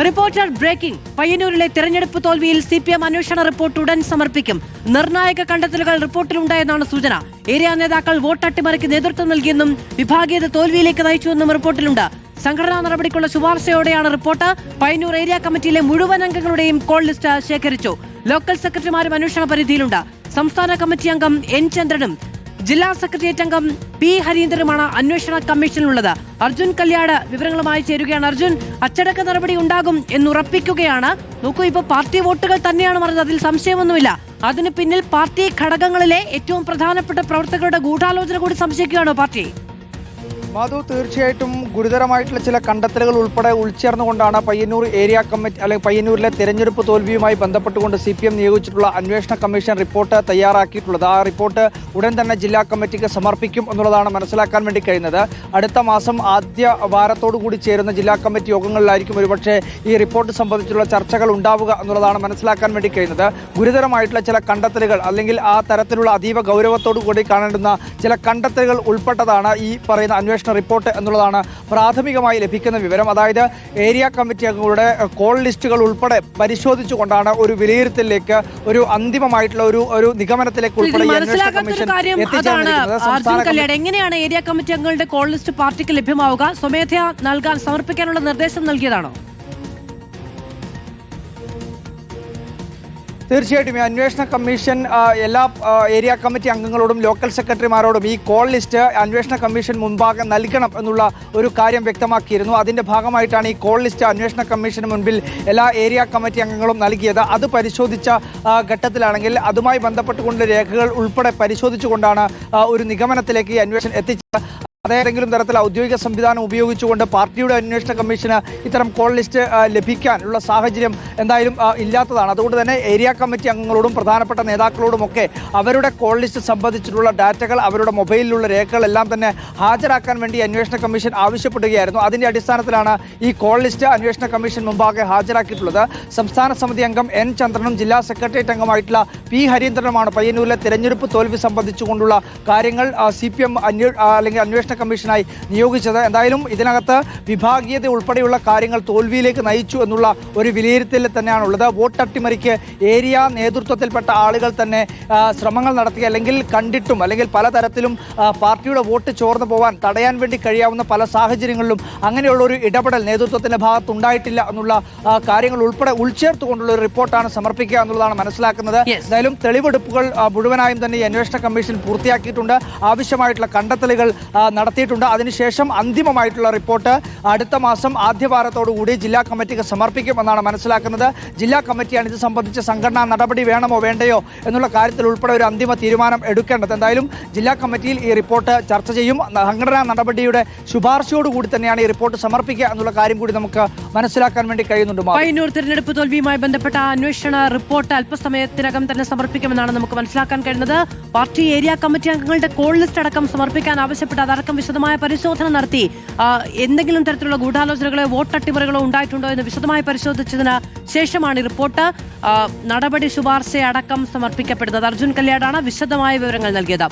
Reporter breaking. പയ്യന്നൂരിലെ തെരഞ്ഞെടുപ്പ് തോൽവിയിൽ CPM അന്വേഷണ report ഉടൻ സമർപ്പിക്കും. നിർണായക കണ്ടെത്തലുകൾ റിപ്പോർട്ടിലുണ്ടായെന്നാണ് സൂചന. ഏരിയ നേതാക്കൾ വോട്ടട്ടിമറിക്ക് നേതൃത്വം നൽകിയെന്നും വിഭാഗീയത തോൽവിയിലേക്ക് നയിച്ചുവെന്നും റിപ്പോർട്ടിലുണ്ട്. സംഘടനാ നടപടിക്കുള്ള ശുപാർശയോടെയാണ് റിപ്പോർട്ട്. പയ്യന്നൂർ ഏരിയ കമ്മിറ്റിയിലെ മുഴുവൻ അംഗങ്ങളുടെയും കോൾ ലിസ്റ്റ് ശേഖരിച്ചു. ലോക്കൽ സെക്രട്ടറിമാരും അന്വേഷണ പരിധിയിലുണ്ട്. സംസ്ഥാന കമ്മിറ്റി അംഗം N ചന്ദ്രനും ജില്ലാ സെക്രട്ടേറിയറ്റ് അംഗം P ഹരീന്ദ്രനുമാണ് അന്വേഷണ കമ്മീഷനിലുള്ളത്. അർജുൻ കല്യാട് വിവരങ്ങളുമായി ചേരുകയാണ്. അർജുൻ, അച്ചടക്ക നടപടി ഉണ്ടാകും എന്നുറപ്പിക്കുകയാണ്. നോക്കൂ, ഇപ്പൊ പാർട്ടി വോട്ടുകൾ തന്നെയാണ് മറിഞ്ഞത്, അതിൽ സംശയമൊന്നുമില്ല. അതിന് പിന്നിൽ പാർട്ടി ഘടകങ്ങളിലെ ഏറ്റവും പ്രധാനപ്പെട്ട പ്രവർത്തകരുടെ ഗൂഢാലോചന കൂടി സംശയിക്കുകയാണോ പാർട്ടി? മാധു, തീർച്ചയായിട്ടും ഗുരുതരമായിട്ടുള്ള ചില കണ്ടെത്തലുകൾ ഉൾപ്പെടെ ഉൾച്ചേർന്നുകൊണ്ടാണ് പയ്യന്നൂർ ഏരിയ കമ്മിറ്റി അല്ലെങ്കിൽ പയ്യന്നൂരിലെ തെരഞ്ഞെടുപ്പ് തോൽവിയുമായി ബന്ധപ്പെട്ടുകൊണ്ട് CPM നിയോഗിച്ചിട്ടുള്ള അന്വേഷണ കമ്മീഷൻ റിപ്പോർട്ട് തയ്യാറാക്കിയിട്ടുള്ളത്. ആ റിപ്പോർട്ട് ഉടൻ തന്നെ ജില്ലാ കമ്മിറ്റിക്ക് സമർപ്പിക്കും എന്നുള്ളതാണ് മനസ്സിലാക്കാൻ വേണ്ടി കഴിയുന്നത്. അടുത്ത മാസം ആദ്യ വാരത്തോടു കൂടി ചേരുന്ന ജില്ലാ കമ്മിറ്റി യോഗങ്ങളിലായിരിക്കും ഒരുപക്ഷെ ഈ റിപ്പോർട്ട് സംബന്ധിച്ചുള്ള ചർച്ചകൾ ഉണ്ടാവുക എന്നുള്ളതാണ് മനസ്സിലാക്കാൻ വേണ്ടി കഴിയുന്നത്. ഗുരുതരമായിട്ടുള്ള ചില കണ്ടെത്തലുകൾ അല്ലെങ്കിൽ ആ തരത്തിലുള്ള അതീവ ഗൗരവത്തോടു കൂടി കാണേണ്ടുന്ന ചില കണ്ടെത്തലുകൾ ഉൾപ്പെട്ടതാണ് ഈ പറയുന്ന അന്വേഷണ റിപ്പോർട്ട് എന്നുള്ളതാണ് പ്രാഥമികമായി ലഭിക്കുന്ന വിവരം. അതായത് ഏരിയ കമ്മിറ്റി അംഗങ്ങളുടെ കോൾ ലിസ്റ്റുകൾ ഉൾപ്പെടെ പരിശോധിച്ചുകൊണ്ടാണ് ഒരു വിലയിരുത്തലിലേക്ക്, ഒരു അന്തിമമായിട്ടുള്ള ഒരു നിഗമനത്തിലേക്ക് ഉൾപ്പെടെ എങ്ങനെയാണ് ഏരിയ കമ്മിറ്റി അംഗങ്ങളുടെ കോൾ ലിസ്റ്റ് പാർട്ടിക്ക് ലഭ്യമാവുക? സ്വമേധയാ നൽകാൻ സമർപ്പിക്കാനുള്ള നിർദ്ദേശം നൽകിയതാണോ? തീർച്ചയായിട്ടും ഈ അന്വേഷണ കമ്മീഷൻ എല്ലാ ഏരിയ കമ്മിറ്റി അംഗങ്ങളോടും ലോക്കൽ സെക്രട്ടറിമാരോടും ഈ കോൾ ലിസ്റ്റ് അന്വേഷണ കമ്മീഷൻ മുൻപാകെ നൽകണം എന്നുള്ള ഒരു കാര്യം വ്യക്തമാക്കിയിരുന്നു. അതിൻ്റെ ഭാഗമായിട്ടാണ് ഈ കോൾ ലിസ്റ്റ് അന്വേഷണ കമ്മീഷന് മുൻപിൽ എല്ലാ ഏരിയ കമ്മിറ്റി അംഗങ്ങളും നൽകിയത്. അത് പരിശോധിച്ച ഘട്ടത്തിലാണെങ്കിൽ അതുമായി ബന്ധപ്പെട്ടുകൊണ്ട് രേഖകൾ ഉൾപ്പെടെ പരിശോധിച്ചുകൊണ്ടാണ് ഒരു നിഗമനത്തിലേക്ക് ഈ അന്വേഷണം എത്തിച്ചത്. അതേതെങ്കിലും തരത്തിൽ ഔദ്യോഗിക സംവിധാനം ഉപയോഗിച്ചുകൊണ്ട് പാർട്ടിയുടെ അന്വേഷണ കമ്മീഷന് ഇത്തരം കോൾ ലിസ്റ്റ് ലഭിക്കാനുള്ള സാഹചര്യം എന്തായാലും ഇല്ലാത്തതാണ്. അതുകൊണ്ട് തന്നെ ഏരിയ കമ്മിറ്റി അംഗങ്ങളോടും പ്രധാനപ്പെട്ട നേതാക്കളോടുമൊക്കെ അവരുടെ കോൾ ലിസ്റ്റ് സംബന്ധിച്ചിട്ടുള്ള ഡാറ്റകൾ, അവരുടെ മൊബൈലിലുള്ള രേഖകളെല്ലാം തന്നെ ഹാജരാക്കാൻ വേണ്ടി അന്വേഷണ കമ്മീഷൻ ആവശ്യപ്പെടുകയായിരുന്നു. അതിൻ്റെ അടിസ്ഥാനത്തിലാണ് ഈ കോൾ ലിസ്റ്റ് അന്വേഷണ കമ്മീഷൻ മുമ്പാകെ ഹാജരാക്കിയിട്ടുള്ളത്. സംസ്ഥാന സമിതി അംഗം N ചന്ദ്രനും ജില്ലാ സെക്രട്ടേറിയറ്റ് അംഗമായിട്ടുള്ള P ഹരീന്ദ്രനുമാണ് പയ്യന്നൂരിലെ തെരഞ്ഞെടുപ്പ് തോൽവി സംബന്ധിച്ചുകൊണ്ടുള്ള കാര്യങ്ങൾ CPM അല്ലെങ്കിൽ അന്വേഷണ കമ്മീഷനായി നിയോഗിച്ചത്. എന്തായാലും ഇതിനകത്ത് വിഭാഗീയത ഉൾപ്പെടെയുള്ള കാര്യങ്ങൾ തോൽവിയിലേക്ക് നയിച്ചു എന്നുള്ള ഒരു വിലയിരുത്തൽ തന്നെയാണുള്ളത്. വോട്ട് അട്ടിമറിക്ക് ഏരിയ നേതൃത്വത്തിൽപ്പെട്ട ആളുകൾ തന്നെ ശ്രമങ്ങൾ നടത്തി, അല്ലെങ്കിൽ കണ്ടിട്ടും അല്ലെങ്കിൽ പലതരത്തിലും പാർട്ടിയുടെ വോട്ട് ചോർന്നു പോകാൻ തടയാൻ വേണ്ടി കഴിയാവുന്ന പല സാഹചര്യങ്ങളിലും അങ്ങനെയുള്ള ഒരു ഇടപെടൽ നേതൃത്വത്തിന്റെ ഭാഗത്തുണ്ടായിട്ടില്ല എന്നുള്ള കാര്യങ്ങൾ ഉൾപ്പെടെ ഉൾച്ചേർത്തുകൊണ്ടുള്ള ഒരു റിപ്പോർട്ടാണ് സമർപ്പിക്കുക എന്നുള്ളതാണ് മനസ്സിലാക്കുന്നത്. എന്തായാലും തെളിവെടുപ്പുകൾ മുഴുവനായും തന്നെ ഈ അന്വേഷണ കമ്മീഷൻ പൂർത്തിയാക്കിയിട്ടുണ്ട്. ആവശ്യമായിട്ടുള്ള കണ്ടെത്തലുകൾ നടത്തിയിട്ടുണ്ട്. അതിനുശേഷം അന്തിമമായിട്ടുള്ള റിപ്പോർട്ട് അടുത്ത മാസം ആദ്യവാരത്തോടുകൂടി ജില്ലാ കമ്മിറ്റിക്ക് സമർപ്പിക്കുമെന്നാണ് മനസ്സിലാക്കുന്നത്. ജില്ലാ കമ്മിറ്റിയാണ് ഇത് സംബന്ധിച്ച് സംഘടനാ നടപടി വേണമോ വേണ്ടയോ എന്നുള്ള കാര്യത്തിൽ ഉൾപ്പെടെ ഒരു അന്തിമ തീരുമാനം എടുക്കേണ്ടത്. എന്തായാലും ജില്ലാ കമ്മിറ്റിയിൽ ഈ റിപ്പോർട്ട് ചർച്ച ചെയ്യും. സംഘടനാ നടപടിയുടെ ശുപാർശയോടുകൂടി തന്നെയാണ് ഈ റിപ്പോർട്ട് സമർപ്പിക്കുക എന്നുള്ള കാര്യം കൂടി നമുക്ക് മനസ്സിലാക്കാൻ വേണ്ടി കഴിയുന്നുണ്ട്. പയ്യന്നൂർ തെരഞ്ഞെടുപ്പ് തോൽവിയുമായി ബന്ധപ്പെട്ട അന്വേഷണ റിപ്പോർട്ട് അല്പസമയത്തിനകം തന്നെ സമർപ്പിക്കുമെന്നാണ് നമുക്ക് മനസ്സിലാക്കാൻ കഴിയുന്നത്. പാർട്ടി ഏരിയ കമ്മിറ്റി അംഗങ്ങളുടെ കോൾ ലിസ്റ്റ് അടക്കം സമർപ്പിക്കാൻ ആവശ്യപ്പെട്ട അതടക്കം വിശദമായ പരിശോധന നടത്തി എന്തെങ്കിലും തരത്തിലുള്ള ഗൂഢാലോചനകളോ വോട്ടട്ടിമറികളോ ഉണ്ടായിട്ടുണ്ടോ എന്ന് വിശദമായി പരിശോധിച്ചതിന് ശേഷമാണ് ഈ റിപ്പോർട്ട് നടപടി ശുപാർശ അടക്കം സമർപ്പിക്കപ്പെടുന്നത്. അർജുൻ കല്യാടാണ് വിശദമായ വിവരങ്ങൾ നൽകിയത്.